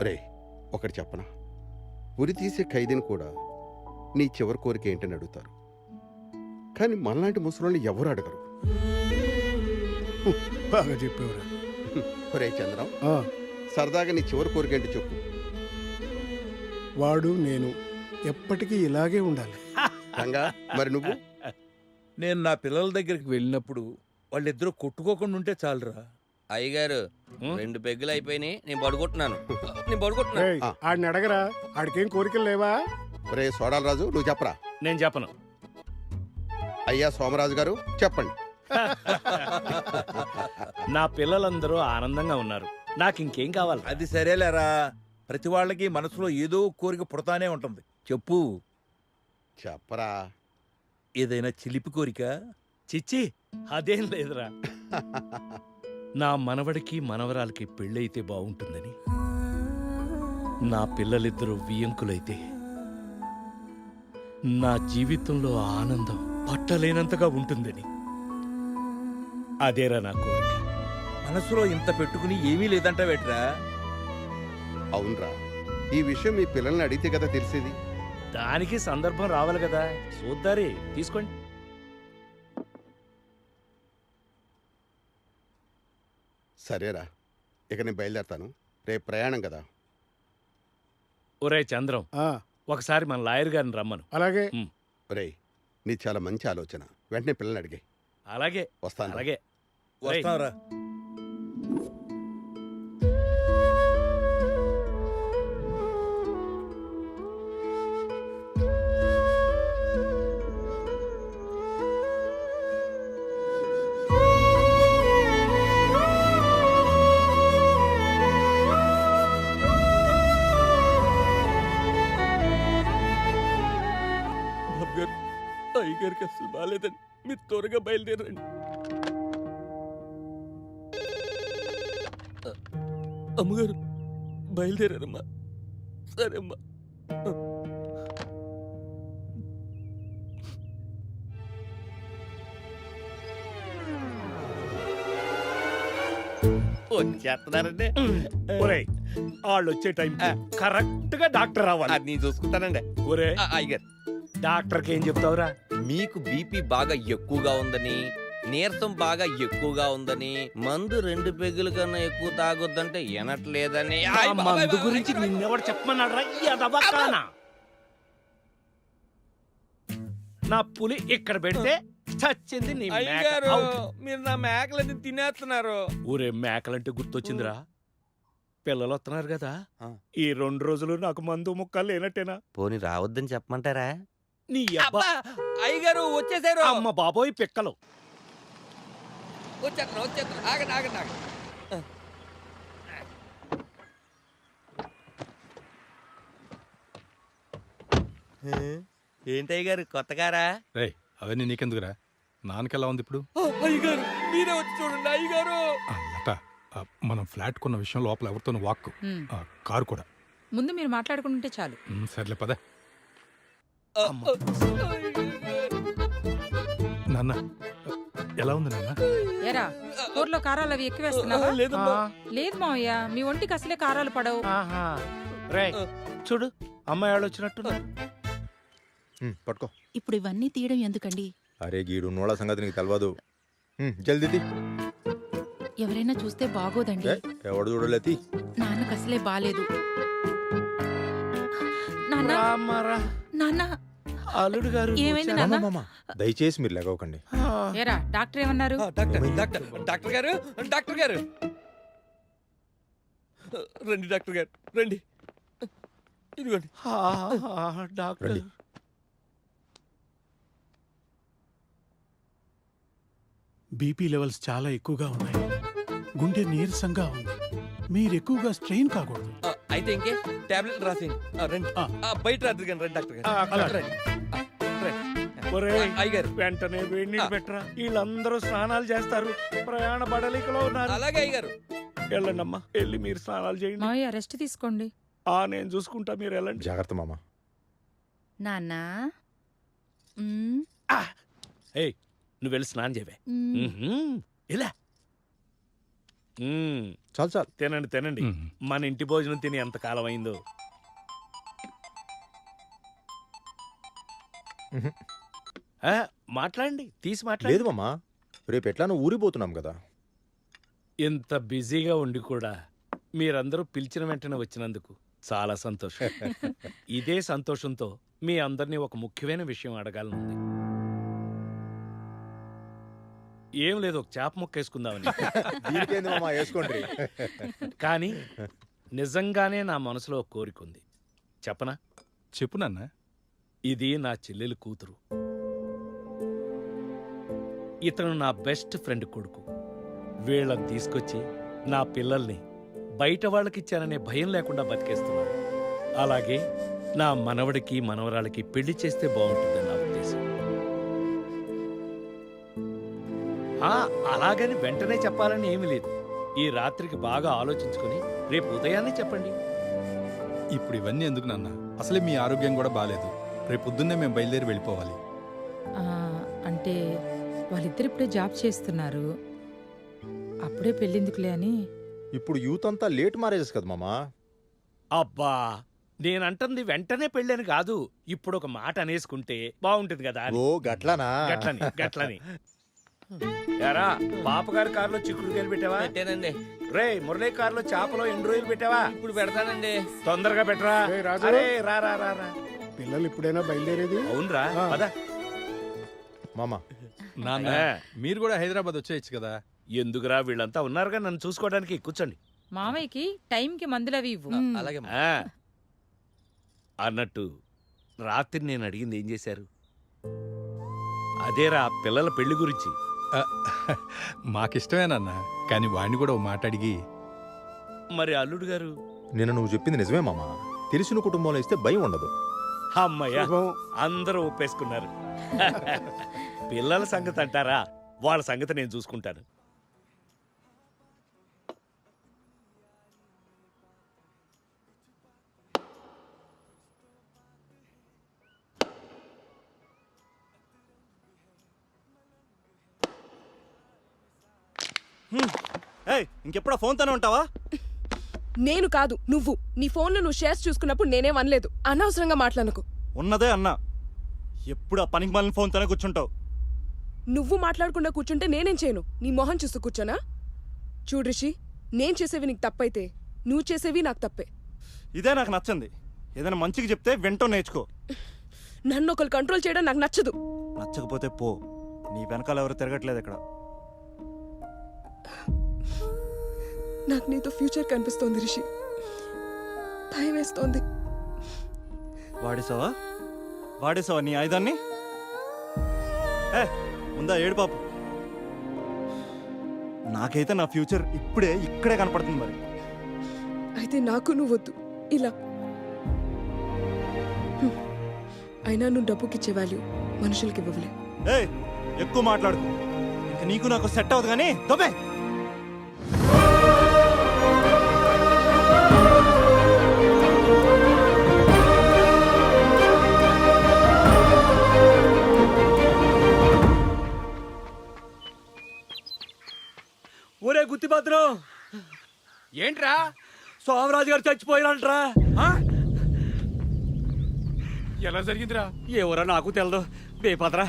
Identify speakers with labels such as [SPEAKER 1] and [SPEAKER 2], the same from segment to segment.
[SPEAKER 1] రే, ఒకటి చెప్పనా? ఉరి తీసే ఖైదీని కూడా నీ చివరి కోరిక ఏంటని అడుగుతారు, కానీ మనలాంటి ముసలోళ్ళు ఎవరు అడగరు.
[SPEAKER 2] బాగా చెప్పేవరా.
[SPEAKER 1] ఒరే చంద్రం, సరదాగా నీ చివరి కోరిక ఏంటో చెప్పు.
[SPEAKER 2] వాడు నేను ఎప్పటికీ ఇలాగే ఉండాలి.
[SPEAKER 1] రంగా, మరి నువ్వు?
[SPEAKER 3] నేను నా పిల్లల దగ్గరికి వెళ్ళినప్పుడు వాళ్ళిద్దరూ కొట్టుకోకుండా ఉంటే చాలురా.
[SPEAKER 4] అయ్యగారు 2 పెగ్గులు అయిపోయినాయి, నేను పడుకుంటున్నాను.
[SPEAKER 2] ఏయ్, ఆడిని అడగరా, ఆడికేం కోరికలు లేవా?
[SPEAKER 1] ఒరే సోడాలరాజు, నువ్వు చెప్పరా.
[SPEAKER 5] నేను చెప్పను.
[SPEAKER 1] అయ్యా సోమరాజు గారు, చెప్పండి.
[SPEAKER 5] నా పిల్లలందరూ ఆనందంగా ఉన్నారు, నాకు ఇంకేం కావాలి?
[SPEAKER 3] అది సరేలేరా, ప్రతి వాళ్ళకి మనసులో ఏదో కోరిక పుడతానే ఉంటుంది. చెప్పు.
[SPEAKER 1] చెప్పరా.
[SPEAKER 3] ఏదైనా చిలిపి కోరిక?
[SPEAKER 5] చిచ్చి, అదేం లేదురా. నా మనవడికి మనవరాలకి పెళ్ళైతే బాగుంటుందని, నా పిల్లలిద్దరూ వియంకులైతే నా జీవితంలో ఆనందం పట్టలేనంతగా ఉంటుందని. అదేరా నా కోరిక.
[SPEAKER 3] మనసులో ఇంత పెట్టుకుని ఏమీ లేదంటావేట్రా?
[SPEAKER 1] అవునరా, ఈ విషయం మీ పిల్లల్ని అడిగితే కదా తెలిసేది.
[SPEAKER 5] దానికి సందర్భం రావాలి కదా, చూద్దారే, తీసుకోండి.
[SPEAKER 1] సరేరా, ఇక నేను బయలుదేరతాను. రేపు ప్రయాణం కదా.
[SPEAKER 5] ఒరే చంద్రం,
[SPEAKER 2] ఆ,
[SPEAKER 5] ఒకసారి మన లాయర్ గారిని రమ్మను.
[SPEAKER 2] అలాగే.
[SPEAKER 1] ఒరే, నీ చాలా మంచి ఆలోచన. వెంటనే పిల్లల్ని అడిగాయి.
[SPEAKER 5] అలాగే
[SPEAKER 1] వస్తాను.
[SPEAKER 5] అలాగే.
[SPEAKER 3] వస్తాంరా. అయ్యగారికి అసలు బాగాలేదండి, మీరు త్వరగా బయలుదేరండి. అమ్మగారు బయలుదేరారమ్మా. సరే అమ్మా.
[SPEAKER 4] వచ్చేస్తున్నారండి.
[SPEAKER 5] ఒరే, వాళ్ళు వచ్చే టైం కరెక్ట్ గా డాక్టర్ రావాలి.
[SPEAKER 4] అది నేను చూసుకుంటానండి.
[SPEAKER 5] ఒరే,
[SPEAKER 4] అయ్యగారు,
[SPEAKER 5] డాక్టర్కి ఏం చెప్తావురా?
[SPEAKER 4] మీకు బీపీ బాగా ఎక్కువగా ఉందని, నీరసం బాగా ఎక్కువగా ఉందని, మందు 2 పెగ్గుల కన్నా ఎక్కువ తాగొద్దంటే వినట్లేదని.
[SPEAKER 5] ఆ మందు గురించి నిన్నెవడు చెప్పమన్నాడు? నా పులి ఇక్కడ పెడితే చచ్చింది నీ మేక.
[SPEAKER 4] అయ్యగారు,
[SPEAKER 5] అవుట్.
[SPEAKER 4] మీరు నా మేకలని తినేస్తున్నారు.
[SPEAKER 5] ఊరే, మేకలంటే గుర్తొచ్చిందిరా. పిల్లలు వస్తున్నారు కదా,
[SPEAKER 4] ఆ.
[SPEAKER 5] ఈ 2 రోజులు నాకు మందు ముక్కలు లేనట్టేనా?
[SPEAKER 4] పోనీ రావద్దని చెప్పమంటారా?
[SPEAKER 5] నీ అబ్బా.
[SPEAKER 4] అయ్యగారు వచ్చేసారు.
[SPEAKER 5] అమ్మ బాబోయ్, పిక్కలు.
[SPEAKER 4] వచ్చేస్తున్నా. ఆగండి. ఏంటయ్యగారు, కొత్తగారా?
[SPEAKER 6] రేయ్, అవన్నీ నీకెందుకురా? నాన్నకెలా ఉంది ఇప్పుడు?
[SPEAKER 4] అయ్యగారు, మీరే వచ్చి చూడండి. అయ్యగారు,
[SPEAKER 6] లత, మనం ఫ్లాట్ కొన్న విషయం లోపల ఎవరితోనూ వాక్కు, కారు కూడా.
[SPEAKER 7] ముందు మీరు మాట్లాడుకుంటుంటే చాలు.
[SPEAKER 6] సర్లే పద. నాన్న, ఎలా ఉంది నాన్న?
[SPEAKER 7] ఏరా, కూరలో కారాలు అవి ఎక్కువేస్తున్నావా?
[SPEAKER 4] లేదమ్మా.
[SPEAKER 7] లేదు మావయ్య, మీ ఒంటికి అసలే కారాలు పడవు.
[SPEAKER 5] ఆహా. రేయ్, చూడు, అమ్మాయి వాళ్ళు వచ్చినట్టున్నారు.
[SPEAKER 8] పట్టుకో.
[SPEAKER 9] ఇప్పుడు ఇవన్నీ తీయడం ఎందుకండి?
[SPEAKER 8] అరే గీడు నోళ్ళ సంగతి నీకు తెలవదు. జల్దీ
[SPEAKER 9] ఎవరైనా చూస్తే బాగోదండి.
[SPEAKER 8] ఎవడు చూడలేతి.
[SPEAKER 9] నాన్నకు అసలే బాలేదు. నాన్న,
[SPEAKER 5] రామ్మారా.
[SPEAKER 9] నాన్న,
[SPEAKER 5] అల్లుడు గారు
[SPEAKER 9] ఏమైంది
[SPEAKER 5] వచ్చారా?
[SPEAKER 9] నాన్న?
[SPEAKER 8] మామ, దయచేసి మీరు లేవకండి.
[SPEAKER 7] ఏరా, డాక్టర్ ఏమన్నారు?
[SPEAKER 4] డాక్టర్ గారు రండి. డాక్టర్ గారు రండి. ఇదిగోండి.
[SPEAKER 5] డాక్టర్,
[SPEAKER 8] రండి.
[SPEAKER 2] బీపీ లెవెల్స్ చాలా ఎక్కువగా ఉన్నాయి. గుండె నీరసంగా ఉంది. మీరు ఎక్కువగా స్ట్రెయిన్ కాకూడదు.
[SPEAKER 4] అయితే ఇంకే టాబ్లెట్ రాసేయండి. రండి. బయట రాత్రి కానీ రండి డాక్టర్ గారు. రండి.
[SPEAKER 5] ఒరేయ్,
[SPEAKER 4] అయ్యగారు
[SPEAKER 5] వెంటనే వేడి నీళ్ళు పెట్టరా. వీళ్ళందరూ స్నానాలు చేస్తారు, ప్రయాణ బడలికలో ఉన్నారు.
[SPEAKER 4] అలాగే అయ్యగారు.
[SPEAKER 5] వెళ్ళండమ్మా, వెళ్ళి మీరు స్నానాలు చేయండి.
[SPEAKER 7] మావయ్య, రెస్ట్ తీసుకోండి.
[SPEAKER 5] నేను చూసుకుంటా, మీరు వెళ్ళండి.
[SPEAKER 8] జాగ్రత్త మామ.
[SPEAKER 9] నాన్న.
[SPEAKER 5] ఏయ్, నువ్వు వెళ్ళి స్నానం చేయవే. ఇలా
[SPEAKER 8] చాలు చాలు.
[SPEAKER 5] తినండి తినండి.
[SPEAKER 6] మ్మ్.
[SPEAKER 5] మన ఇంటి భోజనం తిని ఎంత కాలం అయిందో.
[SPEAKER 8] మ్మ్.
[SPEAKER 5] ఆ, మాట్లాడండి, తీసి మాట్లాడండి.
[SPEAKER 8] లేదు మామ, రేపు ఎట్లానో ఊరిపోతున్నాం కదా.
[SPEAKER 5] ఇంత బిజీగా ఉండి కూడా మీరందరూ పిలిచిన వెంటనే వచ్చినందుకు చాలా సంతోషం. ఇదే సంతోషంతో మీ అందరినీ ఒక ముఖ్యమైన విషయం అడగాలనుంది. ఏం లేదు, ఒక చేప ముక్క వేసుకుందామని.
[SPEAKER 8] దీనికేంది మామ, వేసుకోండి.
[SPEAKER 5] కానీ నిజంగానే నా మనసులో ఒక కోరిక ఉంది. చెప్పనా?
[SPEAKER 6] చెప్పు నాన్న.
[SPEAKER 5] ఇది నా చెల్లెలు కూతురు. ఇతను నా బెస్ట్ ఫ్రెండ్ కొడుకు. వీళ్ళని తీసుకొచ్చి నా పిల్లల్ని బయట వాళ్ళకిచ్చాననే భయం లేకుండా బతికేస్తున్నాను. అలాగే నా మనవడికి మనవరాలకి పెళ్లి చేస్తే బాగుంటుందని నా ఉద్దేశం. అలాగని వెంటనే చెప్పాలని ఏమీ లేదు. ఈ రాత్రికి బాగా ఆలోచించుకుని రేపు ఉదయాన్నే చెప్పండి.
[SPEAKER 6] ఇప్పుడు ఇవన్నీ ఎందుకు నాన్న? అసలే మీ ఆరోగ్యం కూడా బాగాలేదు. రేపు పొద్దున్నే మేము బయలుదేరి వెళ్ళిపోవాలి.
[SPEAKER 7] ఆ, అంటే వాళ్ళిద్దరు ఇప్పుడే జాబ్ చేస్తున్నారు. అప్పుడే పెళ్ళిందుకులే అని.
[SPEAKER 8] ఇప్పుడు యూత్ అంతా లేట్ మ్యారేజెస్ కదా మామ.
[SPEAKER 5] అబ్బా, నేనంటుంది వెంటనే పెళ్ళని కాదు. ఇప్పుడు ఒక మాట అనేసుకుంటే బాగుంటుంది కదా అని.
[SPEAKER 8] ఓ గట్లానా?
[SPEAKER 5] గట్లని గట్లని. యారా, పాపగారి కారులో చిక్కుడుకాయలు పెట్టావా?
[SPEAKER 4] పెట్టానండి.
[SPEAKER 5] రే, మురళీ కారులో చేపలో ఎండు రొయ్యలు పెట్టావా?
[SPEAKER 4] ఇప్పుడు పెడతానండి.
[SPEAKER 5] తొందరగా పెట్టరా.
[SPEAKER 10] రేయ్ రాజు.
[SPEAKER 5] అరే, రా రా రా రా.
[SPEAKER 10] పిల్లలు ఇప్పుడైనా బయలుదేరేది?
[SPEAKER 5] అవునరా, పద.
[SPEAKER 8] మామ
[SPEAKER 6] నాన్న,
[SPEAKER 5] ఆ.
[SPEAKER 6] మీరు కూడా హైదరాబాద్ వచ్చేయచ్చు కదా.
[SPEAKER 5] ఎందుకురా, వీళ్ళంతా ఉన్నారుగా నన్ను చూసుకోవడానికి. కూర్చోండి.
[SPEAKER 7] మామయ్యకి టైంకి మందులవి ఇవ్వు.
[SPEAKER 4] అలాగే
[SPEAKER 5] ఆ. అన్నట్టు రాత్రి నేను అడిగింది ఏం చేశారు? అదేరా, పిల్లల పెళ్లి గురించి.
[SPEAKER 6] మాకిష్టమే నాన్న, కానీ వాడిని కూడా ఓ మాట అడిగి.
[SPEAKER 5] మరి అల్లుడు గారు?
[SPEAKER 8] నిన్న నువ్వు చెప్పింది నిజమే మామ. తెలిసిన కుటుంబంలో ఇస్తే భయం ఉండదు.
[SPEAKER 5] అమ్మయ్య,
[SPEAKER 10] శుభం.
[SPEAKER 5] అందరూ ఒప్పేసుకున్నారు. పిల్లల సంగతి అంటారా, వాళ్ళ సంగతి నేను చూసుకుంటాను.
[SPEAKER 11] ఇంకెప్పుడు ఫోన్ తోనే ఉంటావా?
[SPEAKER 12] నేను కాదు, నువ్వు. నీ ఫోన్లో నువ్వు షేర్స్ చూసుకున్నప్పుడు నేనేం అనలేదు. అనవసరంగా మాట్లాడకు.
[SPEAKER 11] ఉన్నదే అన్నా. ఎప్పుడు ఆ పనికి మాలిన ఫోన్ తోనే కూర్చుంటావు.
[SPEAKER 12] నువ్వు మాట్లాడకుండా కూర్చుంటే నేనేం చేయను? నీ మొహం చూస్తూ కూర్చోనా? చూడు రిషి, నేను చేసేవి నీకు తప్పైతే నువ్వు చేసేవి నాకు తప్పే.
[SPEAKER 11] ఇదే నాకు నచ్చింది. ఏదైనా మంచిగా చెప్తే వెంటనే నేర్చుకో.
[SPEAKER 12] నన్ను ఒకరు కంట్రోల్ చేయడం నాకు నచ్చదు.
[SPEAKER 11] నచ్చకపోతే పో. నీ వెనకాల ఎవరు తిరగట్లేదు ఇక్కడ.
[SPEAKER 12] నాకు నీతో ఫ్యూచర్ కనిపిస్తోంది రిషి. భయం వేస్తోంది.
[SPEAKER 11] వాడేసావా నీ ఆయుధాన్ని? ముందా ఏడు పాపు. నాకైతే నా ఫ్యూచర్ ఇక్కడే కనపడుతుంది. మరి
[SPEAKER 12] అయితే నాకు నువ్వు వద్దు. ఇలా అయినా నువ్వు డబ్బుకిచ్చే వాల్యూ మనుషులకి ఇవ్వలే.
[SPEAKER 11] ఎక్కువ మాట్లాడుకో. ఇంకా నీకు నాకు సెట్ అవ్వదు కానీ దొబ్బే.
[SPEAKER 5] ఒరే గుత్తిభద్రం, ఏంట్రా? సోమరాజు గారు చచ్చిపోయినంట్రా.
[SPEAKER 2] ఎలా జరిగిందిరా?
[SPEAKER 5] ఎవరో నాకు తెలదు. బేపద్రా.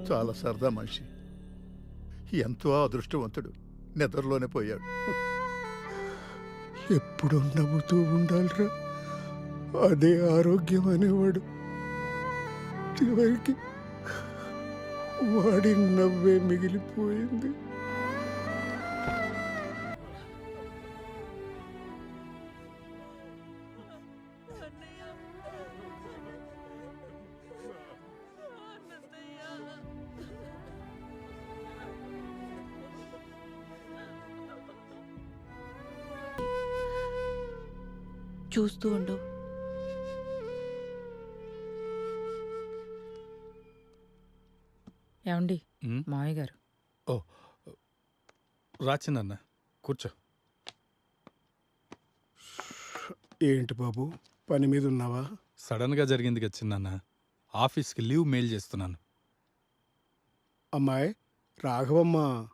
[SPEAKER 10] చాలా సరదా మనిషి, ఎంతో అదృష్టవంతుడు. నిద్రలోనే పోయాడు. ఎప్పుడు నవ్వుతూ ఉండాలిరా, అదే ఆరోగ్యం అనేవాడు. చివరికి వాడి నవ్వే మిగిలిపోయింది.
[SPEAKER 9] చూస్తూ ఉండు.
[SPEAKER 7] ఏమండి
[SPEAKER 6] ఉమ్,
[SPEAKER 7] మావయ్య గారు
[SPEAKER 6] రాచినన్న కూర్చో.
[SPEAKER 10] ఏంటి బాబు, పని మీద ఉన్నావా?
[SPEAKER 6] సడన్గా జరిగింది కదా చిన్నన్న, ఆఫీస్కి లీవ్ మెయిల్ చేస్తున్నాను.
[SPEAKER 10] అమ్మాయి రాఘవమ్మ